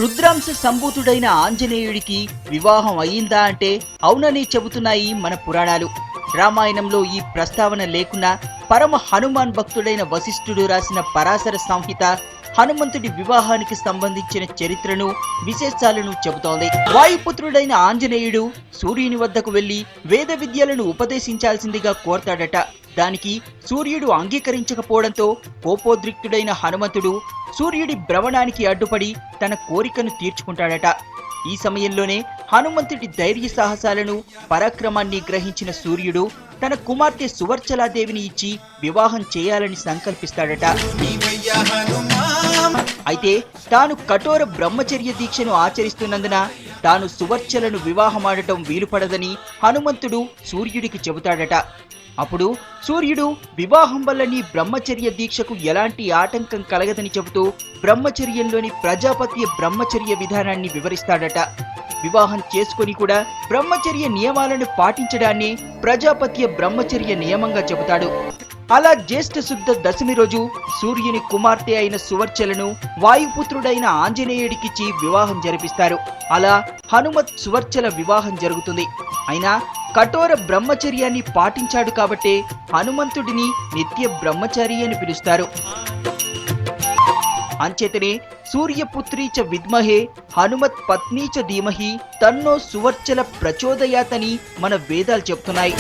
రుద్రాంశ సంభూతుడైన ఆంజనేయుడికి వివాహం అయ్యిందా అంటే అవునని చెబుతున్నాయి మన పురాణాలు. రామాయణంలో ఈ ప్రస్తావన లేకున్నా పరమ హనుమాన్ భక్తుడైన వశిష్ఠుడు రాసిన పరాశర సంహిత హనుమంతుడి వివాహానికి సంబంధించిన చరిత్రను, విశేషాలను చెబుతోంది. వాయుపుత్రుడైన ఆంజనేయుడు సూర్యుని వద్దకు వెళ్లి వేద విద్యలను ఉపదేశించాల్సిందిగా కోరతాడట. దానికి సూర్యుడు అంగీకరించకపోవడంతో కోపోద్రిక్తుడైన హనుమంతుడు సూర్యుడి భ్రమణానికి అడ్డుపడి తన కోరికను తీర్చుకుంటాడట. ఈ సమయంలోనే హనుమంతుడి ధైర్య సాహసాలను, పరాక్రమాన్ని గ్రహించిన సూర్యుడు తన కుమార్తె సువర్చలాదేవిని ఇచ్చి వివాహం చేయాలని సంకల్పిస్తాడట. అయితే తాను కఠోర బ్రహ్మచర్య దీక్షను ఆచరిస్తున్నందున తాను సువర్చలను వివాహమాడటం వీలుపడదని హనుమంతుడు సూర్యుడికి చెబుతాడట. అప్పుడు సూర్యుడు వివాహం వల్ల నీ బ్రహ్మచర్య దీక్షకు ఎలాంటి ఆటంకం కలగదని చెబుతూ బ్రహ్మచర్యంలోని ప్రజాపత్య బ్రహ్మచర్య విధానాన్ని వివరిస్తాడట. వివాహం చేసుకొని కూడా బ్రహ్మచర్య నియమాలను పాటించడాన్ని ప్రజాపత్య బ్రహ్మచర్య నియమంగా చెబుతాడు. అలా జ్యేష్ఠ శుద్ధ దశమి రోజు సూర్యుని కుమార్తె అయిన సువర్చలను వాయుపుత్రుడైన ఆంజనేయుడికిచ్చి వివాహం జరిపిస్తారు. అలా హనుమత్ సువర్చల వివాహం జరుగుతుంది. అయినా కఠోర బ్రహ్మచర్యాన్ని పాటించాడు కాబట్టే హనుమంతుడిని నిత్య బ్రహ్మచారి అని పిలుస్తారు. అంచేతనే సూర్యపుత్రీ చ విద్మహే హనుమత్ పత్నీ చ ధీమహి తన్నో సువర్చల ప్రచోదయాత్ అని మన వేదాలు చెప్తున్నాయి.